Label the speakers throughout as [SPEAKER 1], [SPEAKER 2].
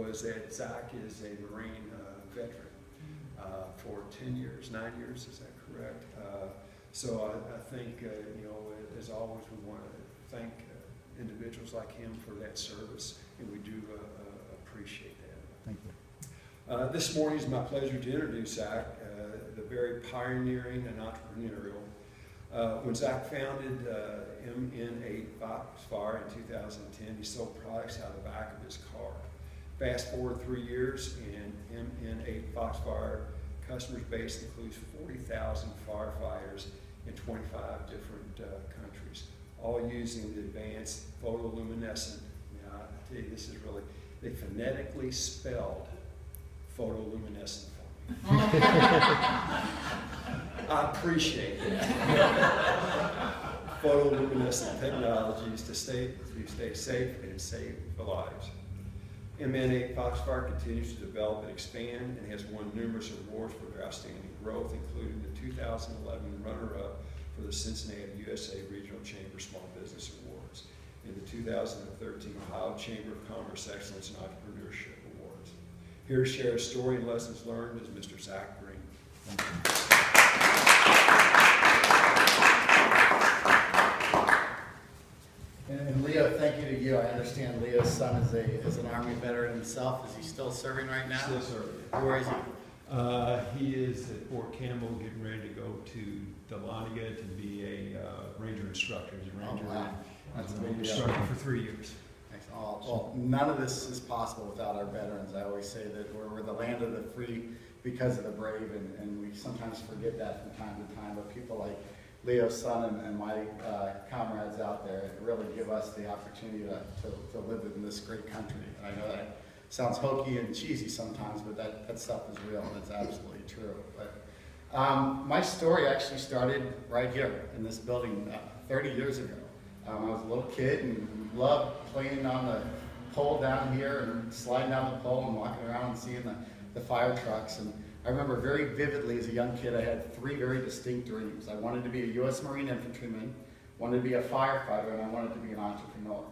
[SPEAKER 1] was that Zach is a Marine veteran for 10 years, 9 years, is that correct? So I think, you know, as always, we want to thank individuals like him for that service, and we do appreciate that.
[SPEAKER 2] Thank you.
[SPEAKER 1] This morning is my pleasure to introduce Zach, the very pioneering and entrepreneurial. When Zach founded MN8 Foxfire in 2010, he sold products out of the back of his car. Fast forward 3 years, and MN8 Foxfire customer base includes 40,000 firefighters in 25 different countries, all using the advanced photoluminescent. Now, I tell you, this is really, they phonetically spelled photoluminescent for me. I appreciate that. Photoluminescent technologies to stay safe and save lives. MN8 Foxfire continues to develop and expand and has won numerous awards for their outstanding growth, including the 2011 runner-up for the Cincinnati USA Regional Chamber Small Business Awards and the 2013 Ohio Chamber of Commerce Excellence and Entrepreneurship Awards. Here to share his story and lessons learned is Mr. Zach Green.
[SPEAKER 2] Thank you. And Leo, thank you to you. I understand Leo's son is an Army veteran himself. Is he still serving right now?
[SPEAKER 1] Still serving.
[SPEAKER 2] Where is he?
[SPEAKER 1] He is at Fort Campbell, getting ready to go to Dahlonega to be a ranger instructor. He's a ranger.
[SPEAKER 2] Oh, wow. That's a big deal.
[SPEAKER 1] Instructor for 3 years.
[SPEAKER 2] Well, none of this is possible without our veterans. I always say that we're the land of the free because of the brave, and we sometimes forget that from time to time. But people like Leo's son and my comrades out there really give us the opportunity to live in this great country. And I know that sounds hokey and cheesy sometimes, but that stuff is real, and it's absolutely true. But my story actually started right here in this building 30 years ago. I was a little kid and loved playing on the pole down here and sliding down the pole and walking around and seeing the fire trucks. And I remember very vividly as a young kid, I had 3 very distinct dreams. I wanted to be a U.S. Marine infantryman, wanted to be a firefighter, and I wanted to be an entrepreneur.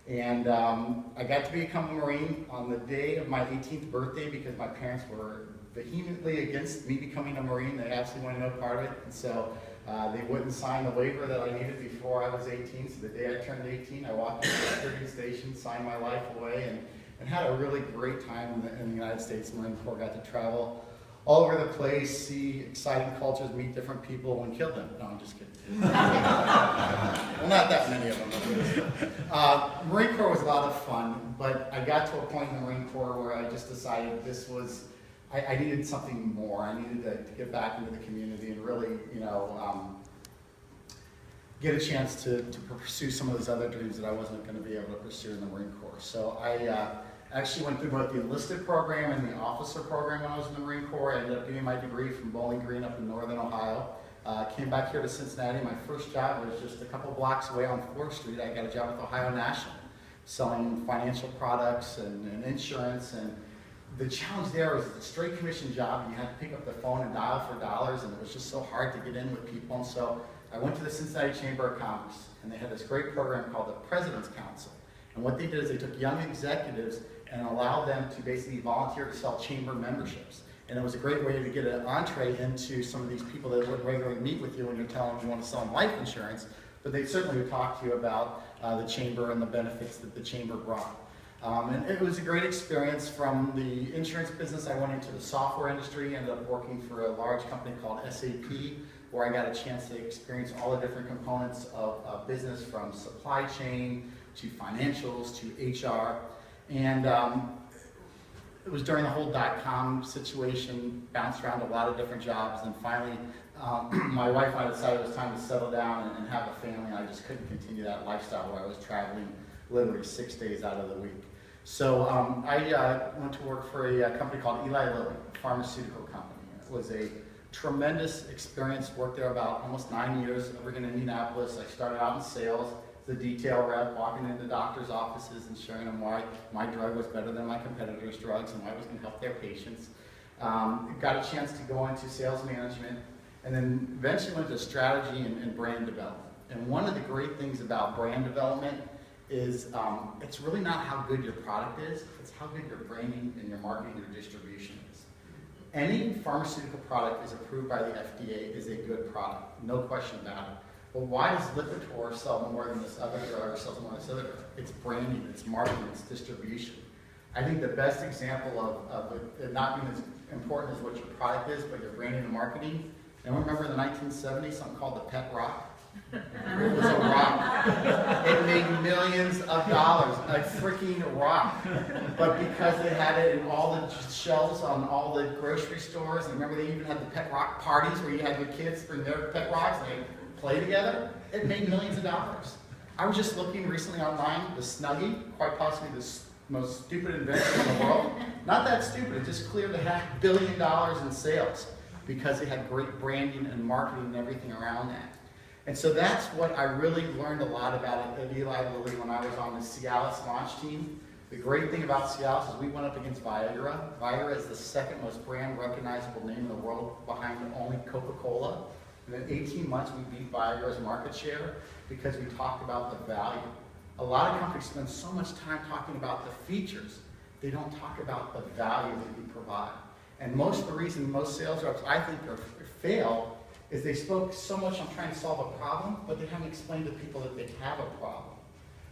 [SPEAKER 2] And I got to become a Marine on the day of my 18th birthday because my parents were vehemently against me becoming a Marine. They absolutely wanted no part of it. And so they wouldn't sign the waiver that I needed before I was 18. So the day I turned 18, I walked into the security station, signed my life away, and had a really great time in the United States Marine Corps. Got to travel all over the place, see exciting cultures, meet different people, and kill them. No, I'm just kidding. Well, not that many of them. Marine Corps was a lot of fun, but I got to a point in the Marine Corps where I just decided this was, I needed something more. I needed to get back into the community and really, you know, get a chance to pursue some of those other dreams that I wasn't going to be able to pursue in the Marine Corps. So I actually went through both the enlisted program and the officer program when I was in the Marine Corps. I ended up getting my degree from Bowling Green up in northern Ohio. Came back here to Cincinnati. My first job was just a couple blocks away on 4th Street. I got a job with Ohio National, selling financial products and insurance. And the challenge there was a straight commission job. You had to pick up the phone and dial for dollars, and it was just so hard to get in with people. And so I went to the Cincinnati Chamber of Commerce, and they had this great program called the President's Council. And what they did is they took young executives and allowed them to basically volunteer to sell chamber memberships. And it was a great way to get an entree into some of these people that would regularly meet with you when you're telling them you want to sell them life insurance, but they certainly would talk to you about the chamber and the benefits that the chamber brought. And it was a great experience. From the insurance business, I went into the software industry, ended up working for a large company called SAP, where I got a chance to experience all the different components of business, from supply chain to financials to HR. And it was during the whole .com situation, bounced around a lot of different jobs, and finally my wife and I decided it was time to settle down and have a family. I just couldn't continue that lifestyle where I was traveling literally 6 days out of the week. So I went to work for a company called Eli Lilly, a pharmaceutical company. It was a tremendous experience. Worked there about almost 9 years over in Indianapolis. I started out in sales, the detail rep, walking into doctors' offices and showing them why my drug was better than my competitors' drugs and why it was going to help their patients. Got a chance to go into sales management, and then eventually went to strategy and brand development. And one of the great things about brand development is it's really not how good your product is, it's how good your branding and your marketing and your distribution is. Any pharmaceutical product is approved by the FDA is a good product, no question about it. But why does Lipitor sell more than this other drug or sell more than this other drug? It's branding, it's marketing, it's distribution. I think the best example of it not being as important as what your product is, but your branding and marketing. And remember in the 1970s, something called the pet rock? It was a rock. It made millions of dollars, a freaking rock. But because they had it in all the shelves on all the grocery stores, and remember they even had the pet rock parties where you had your kids bring their pet rocks and they play together, it made millions of dollars. I was just looking recently online, the Snuggie, quite possibly the most stupid invention in the world. Not that stupid, it just cleared $500 billion in sales because it had great branding and marketing and everything around that. And so that's what I really learned a lot about at Eli Lilly when I was on the Cialis launch team. The great thing about Cialis is we went up against Viagra. Viagra is the second most brand recognizable name in the world behind only Coca-Cola. And in 18 months we beat Viagra's market share because we talked about the value. A lot of companies spend so much time talking about the features, they don't talk about the value that you provide. And most of the reason most sales reps, I think, fail is they spoke so much on trying to solve a problem, but they haven't explained to people that they have a problem.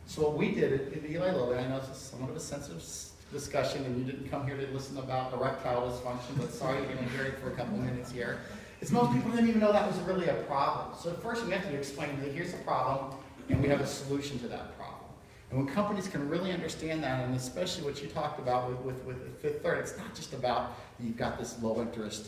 [SPEAKER 2] So what we did at Eli Lilly, I know this is somewhat of a sensitive discussion and you didn't come here to listen about erectile dysfunction, but sorry you're going to hear it for a couple minutes here, is most people didn't even know that was really a problem. So first we have to explain that here's a problem and we have a solution to that problem. And when companies can really understand that, and especially what you talked about with Fifth Third, it's not just about you've got this low interest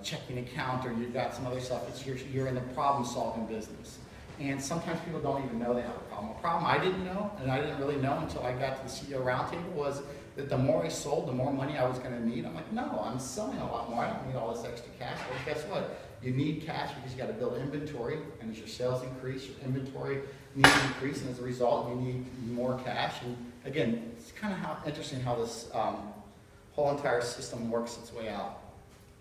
[SPEAKER 2] checking account or you've got some other stuff. It's you're in the problem solving business. And sometimes people don't even know they have a problem. A problem I didn't know, and I didn't really know until I got to the CEO roundtable, was that the more I sold, the more money I was going to need. I'm like, no, I'm selling a lot more. I don't need all this extra cash. Well, guess what? You need cash because you got to build inventory, and as your sales increase, your inventory needs to increase, and as a result, you need more cash. And again, it's kind of interesting how this whole entire system works its way out.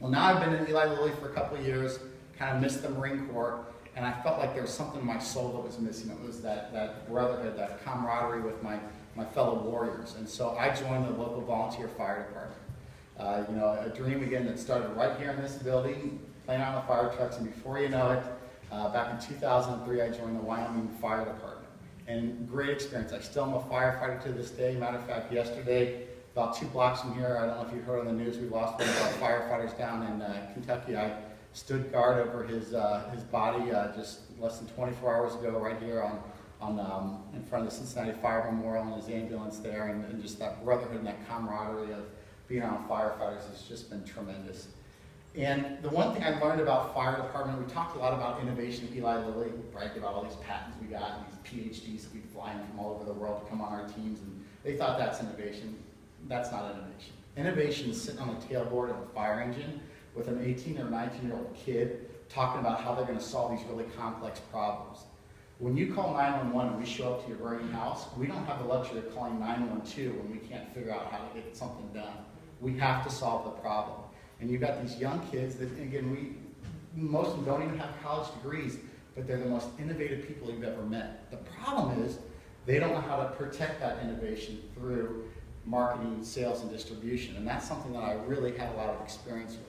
[SPEAKER 2] Well, now I've been in Eli Lilly for a couple of years, kind of missed the Marine Corps, and I felt like there was something in my soul that was missing. It was that brotherhood, that camaraderie with my fellow warriors. And so I joined the local volunteer fire department. A dream again that started right here in this building, playing on the fire trucks, and before you know it, back in 2003, I joined the Wyoming Fire Department. And great experience. I still am a firefighter to this day. Matter of fact, yesterday, about 2 blocks from here, I don't know if you heard on the news, we lost one of our firefighters down in Kentucky. I stood guard over his body just less than 24 hours ago, right here in front of the Cincinnati Fire Memorial and his ambulance there, and just that brotherhood and that camaraderie of being on firefighters has just been tremendous. And the one thing I learned about fire department, we talked a lot about innovation at Eli Lilly, right? About all these patents we got and these PhDs that we fly in from all over the world to come on our teams, and they thought that's innovation. That's not innovation. Innovation is sitting on the tailboard of a fire engine with an 18 or 19-year-old kid talking about how they're going to solve these really complex problems. When you call 911 and we show up to your burning house, we don't have the luxury of calling 912 when we can't figure out how to get something done. We have to solve the problem. And you've got these young kids that, again, most of them don't even have college degrees, but they're the most innovative people you've ever met. The problem is they don't know how to protect that innovation through marketing, sales, and distribution. And that's something that I really had a lot of experience with.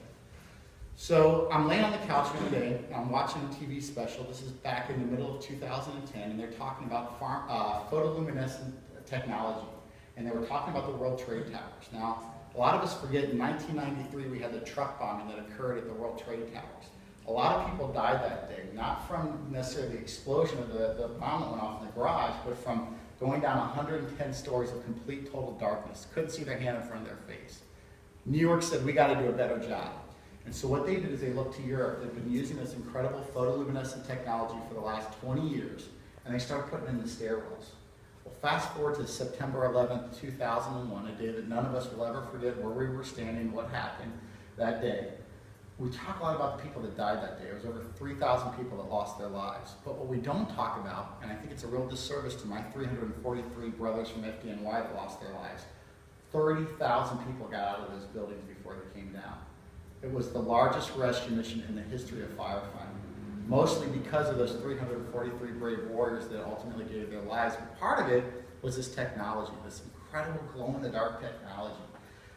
[SPEAKER 2] So I'm laying on the couch one day, I'm watching a TV special. This is back in the middle of 2010, and they're talking about photoluminescent technology. And they were talking about the World Trade Towers. Now, a lot of us forget in 1993 we had the truck bombing that occurred at the World Trade Towers. A lot of people died that day, not from necessarily the explosion of the bomb that went off in the garage, but from going down 110 stories of complete total darkness. Couldn't see their hand in front of their face. New York said, we got to do a better job. And so what they did is they looked to Europe. They've been using this incredible photoluminescent technology for the last 20 years, and they started putting it in the stairwells. Well, fast forward to September 11th, 2001, a day that none of us will ever forget where we were standing, what happened that day. We talk a lot about the people that died that day. It was over 3,000 people that lost their lives. But what we don't talk about, and I think it's a real disservice to my 343 brothers from FDNY that lost their lives, 30,000 people got out of those buildings before they came down. It was the largest rescue mission in the history of firefighting. mostly because of those 343 brave warriors that ultimately gave their lives. But part of it was this technology, this incredible glow-in-the-dark technology.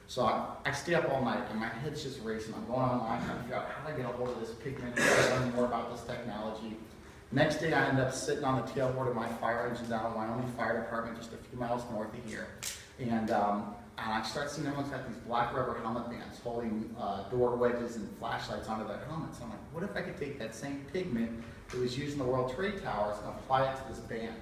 [SPEAKER 2] So I stay up all night, and my head's just racing. I'm going online trying to figure out how do I get a hold of this pigment and learn more about this technology. Next day, I end up sitting on the tailboard of my fire engine down at Wyoming Fire Department, just a few miles north of here. And I start seeing everyone's got these black rubber helmet bands holding door wedges and flashlights onto their helmets. I'm like, what if I could take that same pigment that was used in the World Trade Towers and apply it to this band?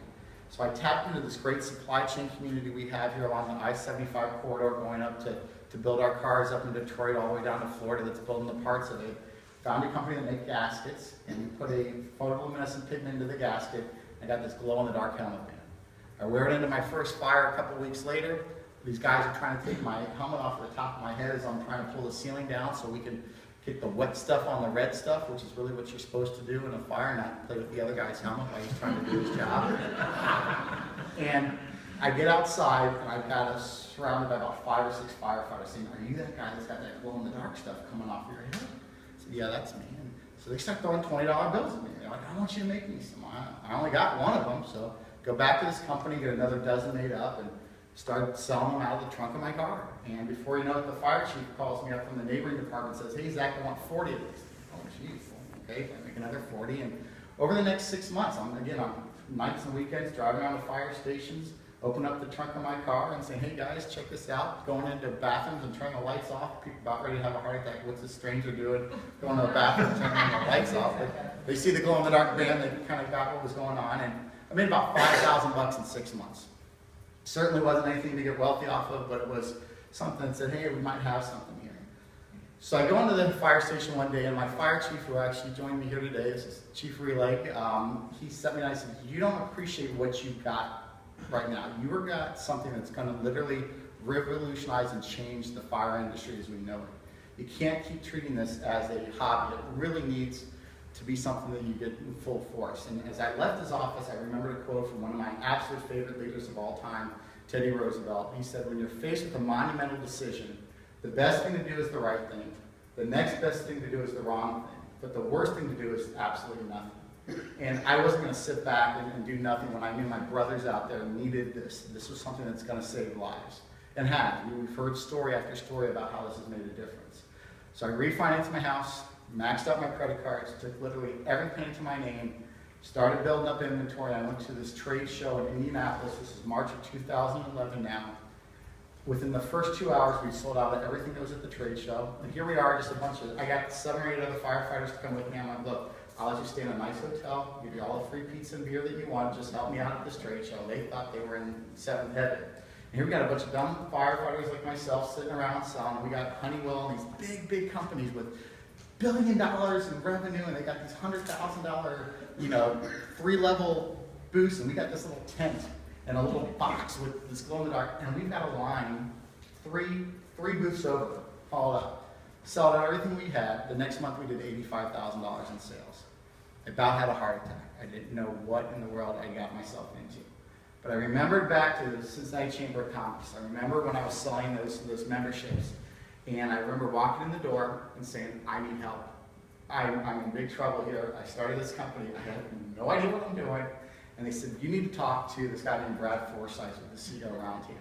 [SPEAKER 2] So I tapped into this great supply chain community we have here along the I-75 corridor going up to build our cars up in Detroit all the way down to Florida that's building the parts of it. Found a company that makes gaskets, and we put a photoluminescent pigment into the gasket. I got this glow-in-the-dark helmet band. I wear it into my first fire a couple weeks later. These guys are trying to take my helmet off the top of my head as I'm trying to pull the ceiling down so we can get the wet stuff on the red stuff, which is really what you're supposed to do in a fire, not play with the other guy's helmet while he's trying to do his job. And I get outside, and I've got us surrounded by about 5 or 6 firefighters saying, are you that guy that's got that glow-in-the-dark stuff coming off your head? I said, yeah, that's me. And so they start throwing $20 bills at me. They're like, I want you to make me some. I only got one of them, so go back to this company, get another dozen made up, and start selling them out of the trunk of my car. And before you know it, the fire chief calls me up from the neighboring department and says, hey, Zach, I want 40 of these. Oh, geez, okay, I make another 40. And over the next 6 months, I'm nights and weekends driving around to fire stations, open up the trunk of my car and say, hey guys, check this out. Going into bathrooms and turning the lights off. People about ready to have a heart attack. What's this stranger doing? Going to the bathroom, turning the lights off. But they see the glow-in-the-dark band, they kind of got what was going on. And I made about $5,000 in 6 months. Certainly wasn't anything to get wealthy off of, but it was something that said, hey, we might have something here. So I go into the fire station one day, and my fire chief, who actually joined me here today, this is Chief Releg, he sent me and I said, you don't appreciate what you've got right now. You've got something that's going to literally revolutionize and change the fire industry as we know it. You can't keep treating this as a hobby. It really needs to be something that you get in full force. And as I left his office, I remembered a quote from one of my absolute favorite leaders of all time, Teddy Roosevelt. He said, when you're faced with a monumental decision, the best thing to do is the right thing. The next best thing to do is the wrong thing. But the worst thing to do is absolutely nothing. And I wasn't going to sit back and do nothing when I knew my brothers out there needed this. This was something that's going to save lives. And has. We've heard story after story about how this has made a difference. So I refinanced my house, maxed out my credit cards, took literally every penny to my name, started building up inventory. I went to this trade show in Indianapolis. This is March of 2011 now. Within the first 2 hours, we sold out of everything that was at the trade show. And here we are, just a bunch of, I got 7 or 8 other firefighters to come with me. I'm like, look, I'll let you stay in a nice hotel, give you all the free pizza and beer that you want, just help me out at this trade show. They thought they were in seventh heaven. And here we got a bunch of dumb firefighters like myself sitting around selling. We got Honeywell and these big companies with $1 billion in revenue, and they got these $100,000, 3-level booths, and we got this little tent and a little box with this glow-in-the-dark, and we've got a line, three booths over, all up. Sold out everything we had. The next month we did $85,000 in sales. I about had a heart attack. I didn't know what in the world I got myself into. But I remembered back to the Cincinnati Chamber of Commerce. I remember when I was selling those memberships, and I remember walking in the door and saying, I need help. I'm in big trouble here. I started this company. I have no idea what I'm doing. And they said, you need to talk to this guy named Brad Forsythe with the CEO Roundtable.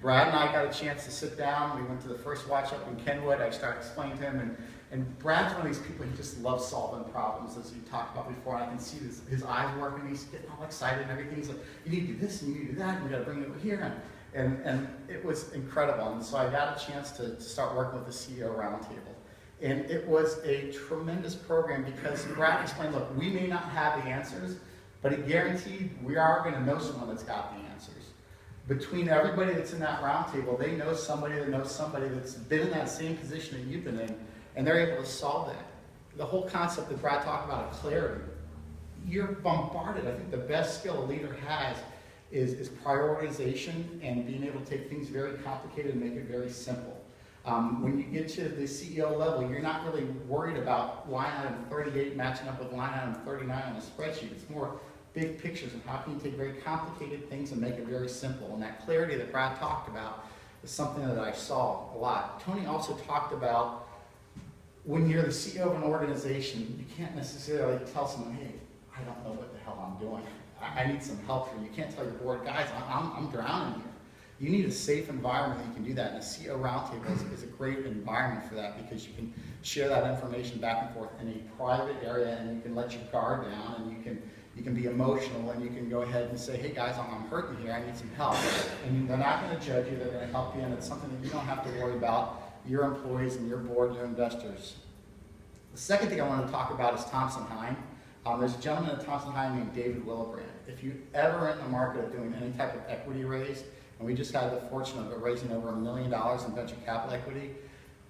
[SPEAKER 2] Brad and I got a chance to sit down. We went to the first watch up in Kenwood. I started explaining to him, and Brad's one of these people who just loves solving problems, as you talked about before. And I can see his eyes working. He's getting all excited and everything. He's like, you need to do this, and you need to do that, and we got to bring it over here. And it was incredible. And so I got a chance to start working with the CEO Roundtable. And it was a tremendous program because Brad explained, look, we may not have the answers, but he guaranteed we are going to know someone that's got the answers. Between everybody that's in that roundtable, they know somebody that knows somebody that's been in that same position that you've been in, and they're able to solve that. The whole concept that Brad talked about of clarity, you're bombarded. I think the best skill a leader has is prioritization and being able to take things very complicated and make it very simple. When you get to the CEO level, you're not really worried about line item 38 matching up with line item 39 on a spreadsheet. It's more big pictures and how can you take very complicated things and make it very simple. And that clarity that Brad talked about is something that I saw a lot. Tony also talked about when you're the CEO of an organization, you can't necessarily tell someone, hey, I don't know what the hell I'm doing. I need some help here. You can't tell your board, guys, I'm drowning here. You need a safe environment that you can do that, and a CEO roundtable is a great environment for that, because you can share that information back and forth in a private area, and you can let your guard down, and you can be emotional, and you can go ahead and say, hey guys, I'm hurting here, I need some help. And they're not going to judge you, they're going to help you, and it's something that you don't have to worry about your employees and your board, your investors. The second thing I want to talk about is Thompson Hine. There's a gentleman at Thompson Hine named David Willibrand. If you ever in the market of doing any type of equity raise, and we just had the fortune of raising over $1 million in venture capital equity,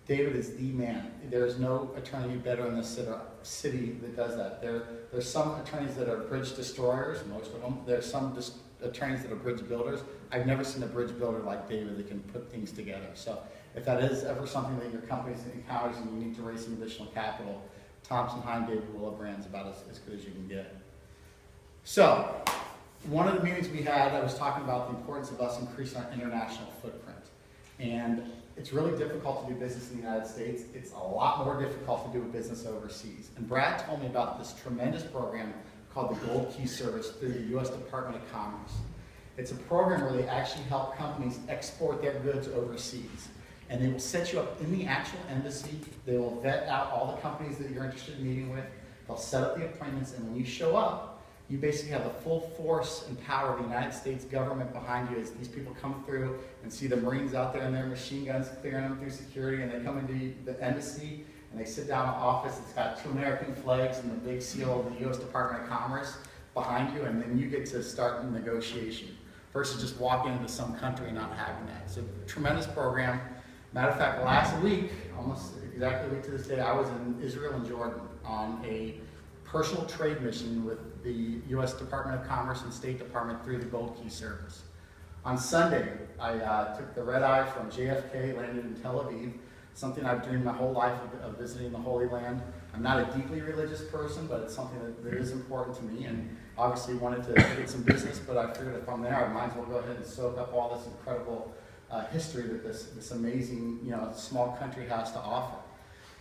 [SPEAKER 2] David is the man. There's no attorney better in this city that does that. There's some attorneys that are bridge destroyers, most of them. There's some attorneys that are bridge builders. I've never seen a bridge builder like David that can put things together. So if that is ever something that your company encounters and you need to raise some additional capital, Thompson Hine, David Willibrand is about as good as you can get. So, one of the meetings we had, I was talking about the importance of us increasing our international footprint. And it's really difficult to do business in the United States. It's a lot more difficult to do business overseas. And Brad told me about this tremendous program called the Gold Key Service through the U.S. Department of Commerce. It's a program where they actually help companies export their goods overseas. And they will set you up in the actual embassy. They will vet out all the companies that you're interested in meeting with. They'll set up the appointments, and when you show up, you basically have the full force and power of the United States government behind you as these people come through and see the Marines out there in their machine guns clearing them through security, and they come into the embassy and they sit down in the office. It's got 2 American flags and the big seal of the U.S. Department of Commerce behind you, and then you get to start the negotiation versus just walking into some country and not having that. It's a tremendous program. Matter of fact, last week, almost exactly a week to this day, I was in Israel and Jordan on a personal trade mission with the U.S. Department of Commerce and State Department through the Gold Key Service. On Sunday, I took the red eye from JFK, landed in Tel Aviv, something I've dreamed my whole life of visiting the Holy Land. I'm not a deeply religious person, but it's something that is important to me, and obviously wanted to get some business, but I figured if I'm there, I might as well go ahead and soak up all this incredible history that this amazing, small country has to offer.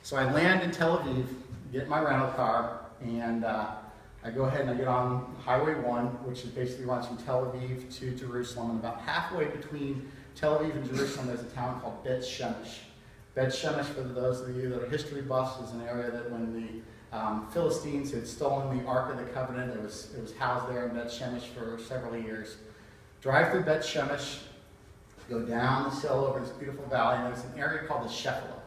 [SPEAKER 2] So I land in Tel Aviv, get my rental car, and I go ahead and I get on Highway 1, which basically runs from Tel Aviv to Jerusalem. And about halfway between Tel Aviv and Jerusalem, there's a town called Bet Shemesh. Bet Shemesh, for those of you that are history buffs, is an area that when the Philistines had stolen the Ark of the Covenant, it was housed there in Bet Shemesh for several years. Drive through Bet Shemesh, go down this hill over this beautiful valley, and there's an area called the Shephelah.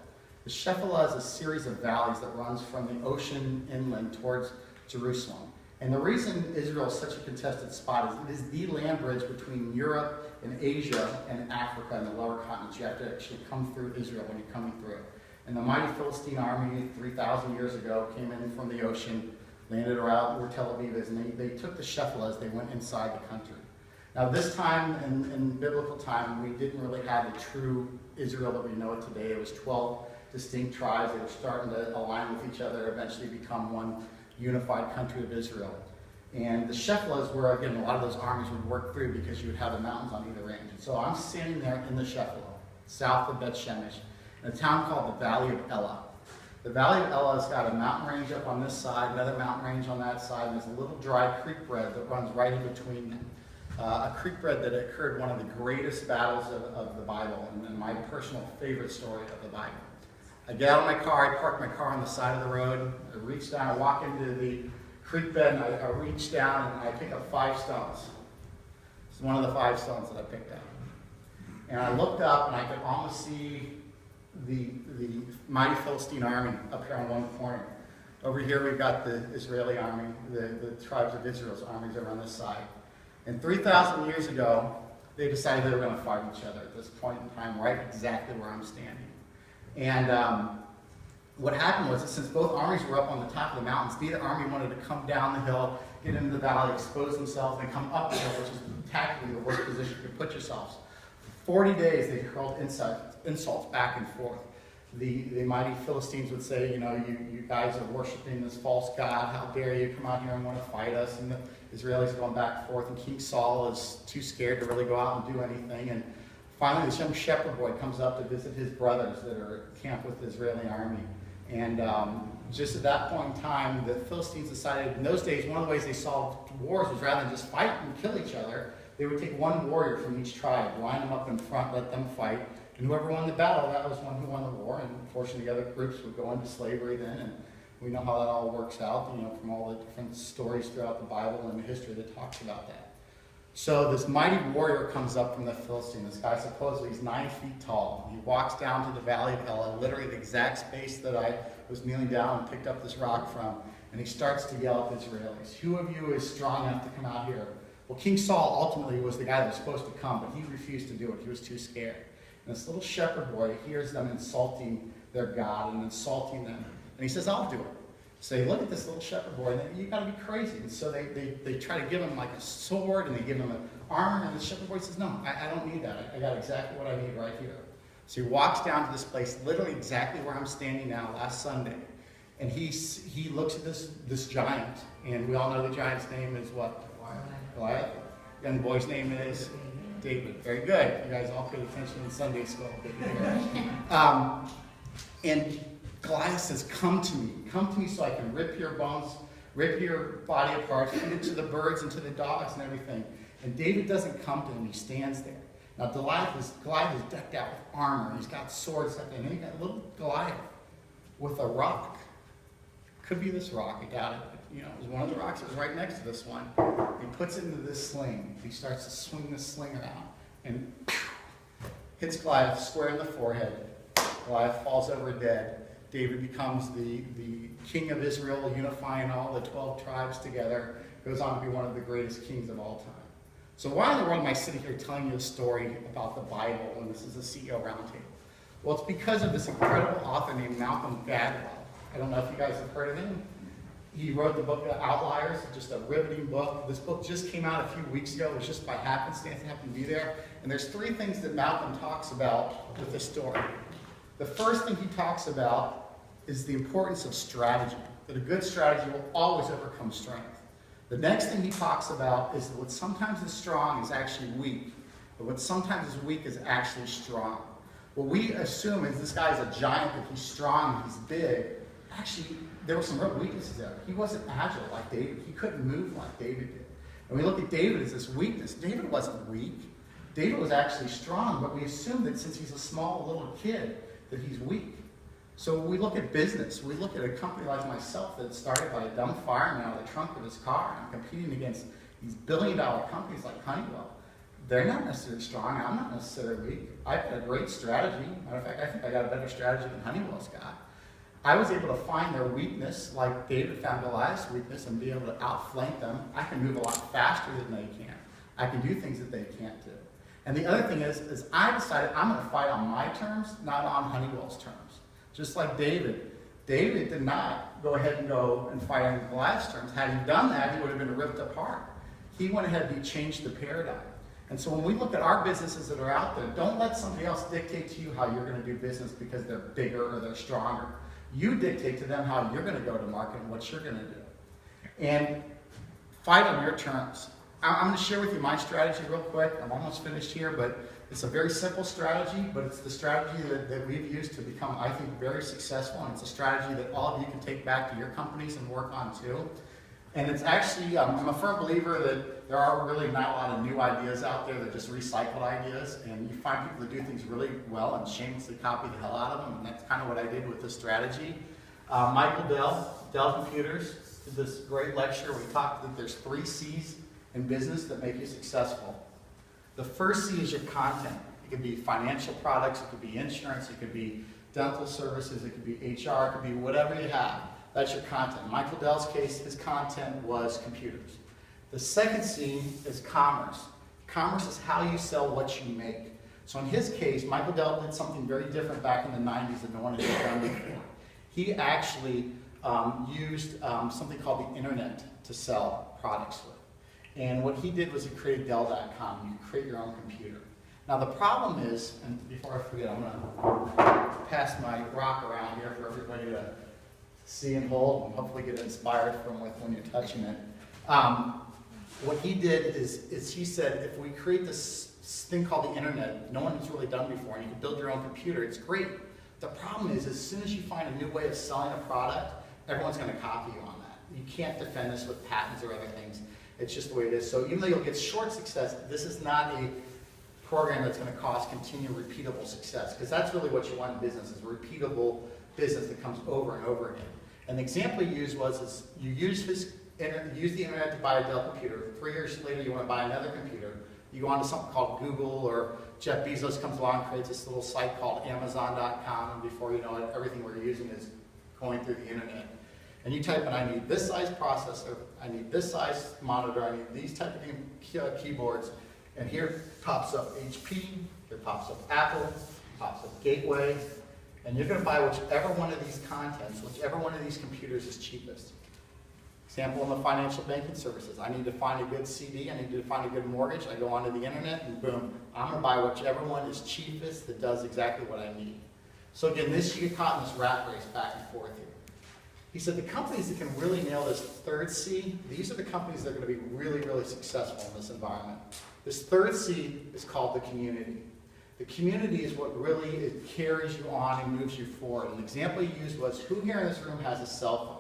[SPEAKER 2] The Shephelah is a series of valleys that runs from the ocean inland towards Jerusalem. And the reason Israel is such a contested spot is it is the land bridge between Europe and Asia and Africa and the lower continents. You have to actually come through Israel when you're coming through. And the mighty Philistine army 3,000 years ago came in from the ocean, landed around where Tel Aviv is, and they took the Shephelah as they went inside the country. Now this time, in biblical time, we didn't really have the true Israel that we know it today. It was 12 distinct tribes. They were starting to align with each other, eventually become one unified country of Israel. And the Shephelah is where, again, a lot of those armies would work through because you would have the mountains on either range. And so I'm standing there in the Shephelah, south of Bet Shemesh, in a town called the Valley of Elah. The Valley of Elah has got a mountain range up on this side, another mountain range on that side, and there's a little dry creek bed that runs right in between them. A creek bed that occurred one of the greatest battles of the Bible, and my personal favorite story of the Bible. I get out of my car, I park my car on the side of the road, I reach down, I walk into the creek bed, and I reach down and I pick up 5 stones. It's one of the 5 stones that I picked up. And I looked up and I could almost see the mighty Philistine army up here on one corner. Over here we've got the Israeli army, the tribes of Israel's armies are on this side. And 3,000 years ago, they decided they were going to fight each other at this point in time, right exactly where I'm standing. And what happened was that since both armies were up on the top of the mountains, neither army wanted to come down the hill, get into the valley, expose themselves, and come up the hill, which is tactically the worst position you could put yourselves. For 40 days, they hurled insults back and forth. The mighty Philistines would say, you guys are worshiping this false god. How dare you come out here and want to fight us? And the Israelis are going back and forth, and King Saul is too scared to really go out and do anything. And finally, this young shepherd boy comes up to visit his brothers that are camped with the Israeli army. And just at that point in time, the Philistines decided, in those days, one of the ways they solved wars was rather than just fight and kill each other, they would take one warrior from each tribe, line them up in front, let them fight, and whoever won the battle, that was one who won the war. And unfortunately, the other groups would go into slavery then, and we know how that all works out, from all the different stories throughout the Bible and the history that talks about that. So this mighty warrior comes up from the Philistine. This guy supposedly is 9 feet tall. He walks down to the valley of Elah, literally the exact space that I was kneeling down and picked up this rock from, and he starts to yell at the Israelis, "Who of you is strong enough to come out here?" Well, King Saul ultimately was the guy that was supposed to come, but he refused to do it. He was too scared. And this little shepherd boy hears them insulting their God and insulting them, and he says, "I'll do it." So they look at this little shepherd boy, and you got to be crazy. And so they try to give him like a sword, and they give him an armor, and the shepherd boy says, "No, I don't need that. I got exactly what I need right here." So he walks down to this place, literally exactly where I'm standing now, last Sunday, and he looks at this giant, and we all know the giant's name is what? Goliath. And the boy's name is David. Very good. You guys all paid attention in Sunday school. And Goliath says, come to me so I can rip your bones, rip your body apart, feed it to the birds and to the dogs and everything. And David doesn't come to him, he stands there. Now Goliath is decked out with armor, he's got swords, and then you got little Goliath with a rock. Could be this rock, I doubt it. It was one of the rocks that was right next to this one. He puts it into this sling. He starts to swing this sling around and hits Goliath square in the forehead. Goliath falls over dead. David becomes the king of Israel, unifying all the 12 tribes together. Goes on to be one of the greatest kings of all time. So why in the world am I sitting here telling you a story about the Bible when this is a CEO roundtable? Well, it's because of this incredible author named Malcolm Gladwell. I don't know if you guys have heard of him. He wrote the book Outliers, just a riveting book. This book just came out a few weeks ago. It was just by happenstance I happened to be there. And there's 3 things that Malcolm talks about with this story. The first thing he talks about is the importance of strategy, that a good strategy will always overcome strength. The next thing he talks about is that what sometimes is strong is actually weak, but what sometimes is weak is actually strong. What we assume is this guy's a giant, that he's strong, he's big. Actually, there were some real weaknesses there. He wasn't agile like David. He couldn't move like David did. And we look at David as this weakness. David wasn't weak. David was actually strong, but we assume that since he's a small little kid, that he's weak. So when we look at business, we look at a company like myself that started by a dumb fireman out of the trunk of his car. I'm competing against these billion-dollar companies like Honeywell. They're not necessarily strong. I'm not necessarily weak. I've got a great strategy. Matter of fact, I think I got a better strategy than Honeywell's got. I was able to find their weakness, like David found Goliath's weakness, and be able to outflank them. I can move a lot faster than they can. I can do things that they can't do. And the other thing is I decided I'm going to fight on my terms, not on Honeywell's terms. Just like David. David did not go ahead and go and fight on Goliath's terms. Had he done that, he would have been ripped apart. He went ahead and he changed the paradigm. And so when we look at our businesses that are out there, don't let somebody else dictate to you how you're going to do business because they're bigger or they're stronger. You dictate to them how you're going to go to market and what you're going to do. And fight on your terms. I'm going to share with you my strategy real quick. I'm almost finished here, but it's a very simple strategy, but it's the strategy that we've used to become, I think, very successful. And it's a strategy that all of you can take back to your companies and work on too. And it's actually, I'm a firm believer that there are really not a lot of new ideas out there. They're just recycled ideas. And you find people that do things really well and shamelessly copy the hell out of them. And that's kind of what I did with this strategy. Michael Dell Computers, did this great lecture. We talked that there's 3 C's in business that make you successful. The first C is your content. It could be financial products, it could be insurance, it could be dental services, it could be HR, it could be whatever you have. That's your content. In Michael Dell's case, his content was computers. The second C is commerce. Commerce is how you sell what you make. So in his case, Michael Dell did something very different back in the 90s that no one had ever done before. He actually used something called the internet to sell products with. And what he did was he created Dell.com. You create your own computer. Now the problem is, and before I forget, I'm going to pass my rock around here for everybody to see and hold and hopefully get inspired from when you're touching it. What he did is he said, if we create this thing called the internet, no one has really done before, and you can build your own computer, it's great. The problem is, as soon as you find a new way of selling a product, everyone's going to copy you on that. You can't defend this with patents or other things. It's just the way it is. So even though you'll get short success, this is not a program that's going to cause continued repeatable success, because that's really what you want in business, is a repeatable business that comes over and over again. And the example you used was you use the internet to buy a Dell computer. 3 years later, you want to buy another computer. You go onto something called Google, or Jeff Bezos comes along and creates this little site called Amazon.com, and before you know it, everything we're using is going through the internet. And you type in, I need this size processor, I need this size monitor, I need these type of keyboards, and here pops up HP, here pops up Apple, pops up Gateway, and you're going to buy whichever one of these contents, whichever one of these computers is cheapest. Example in the financial banking services, I need to find a good CD, I need to find a good mortgage, I go onto the internet and boom, I'm going to buy whichever one is cheapest that does exactly what I need. So again, you get caught in this rat race back and forth here. He said the companies that can really nail this third C, these are the companies that are going to be really, really successful in this environment. This third C is called the community. The community is what really carries you on and moves you forward. An example he used was, who here in this room has a cell phone?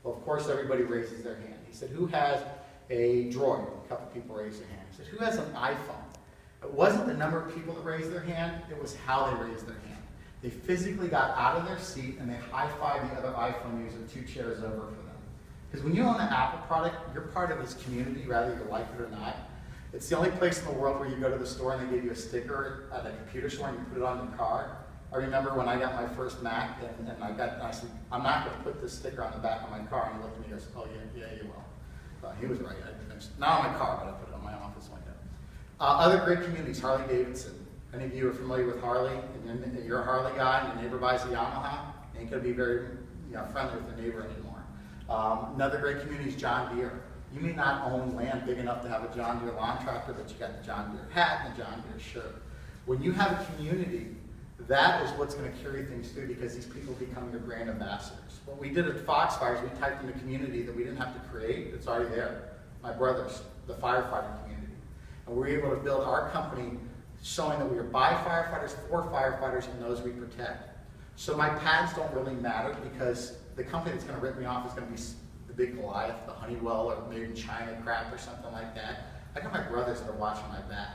[SPEAKER 2] Well, of course, everybody raises their hand. He said, who has a Droid? A couple people raised their hand. He said, who has an iPhone? It wasn't the number of people that raised their hand, it was how they raised their hand. They physically got out of their seat and they high-fived the other iPhone user 2 chairs over for them. Because when you own an Apple product, you're part of this community, whether you like it or not. It's the only place in the world where you go to the store and they give you a sticker at a computer store and you put it on your car. I remember when I got my first Mac and I said, I'm not going to put this sticker on the back of my car. And he looked at me and goes, oh yeah, you will. He was right. Not on my car, but I put it on my office window. Other great communities, Harley Davidson. Any of you are familiar with Harley, and you're a Harley guy, and your neighbor buys a Yamaha, you ain't going to be very friendly with the neighbor anymore. Another great community is John Deere. You may not own land big enough to have a John Deere lawn tractor, but you got the John Deere hat and the John Deere shirt. When you have a community, that is what's going to carry things through, because these people become your brand ambassadors. What we did at Foxfire is we typed in a community that we didn't have to create. It's already there. My brothers, the firefighting community. And we were able to build our company showing that we are by firefighters, for firefighters, and those we protect. So my patents don't really matter, because the company that's going to rip me off is going to be the big Goliath, the Honeywell, or made in China crap or something like that. I got my brothers that are watching my back.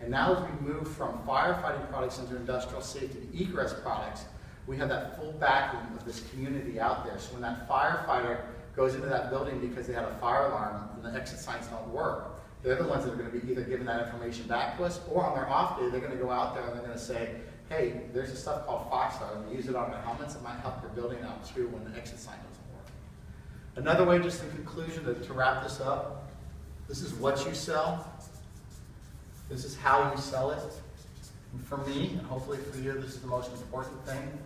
[SPEAKER 2] And now as we move from firefighting products into industrial safety to egress products, we have that full backing of this community out there. So when that firefighter goes into that building because they had a fire alarm and the exit signs don't work, they're the ones that are going to be either giving that information back to us, or on their off day, they're going to go out there and they're going to say, hey, there's this stuff called Foxfire, and we use it on their helmets. It might help your building out too when the exit sign doesn't work. Another way, just in conclusion, to wrap this up, this is what you sell. This is how you sell it. And for me, and hopefully for you, this is the most important thing.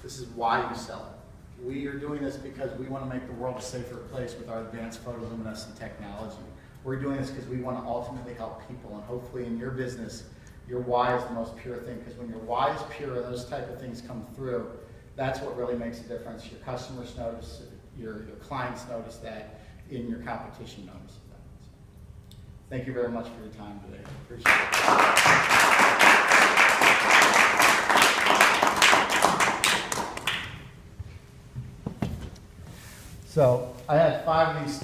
[SPEAKER 2] This is why you sell it. We are doing this because we want to make the world a safer place with our advanced photoluminescent technology. We're doing this because we want to ultimately help people, and hopefully in your business, your why is the most pure thing, because when your why is pure and those type of things come through, that's what really makes a difference. Your customers notice it, your clients notice that, and your competition notices that. So, thank you very much for your time today. Appreciate it. So I had 5 of these stuff.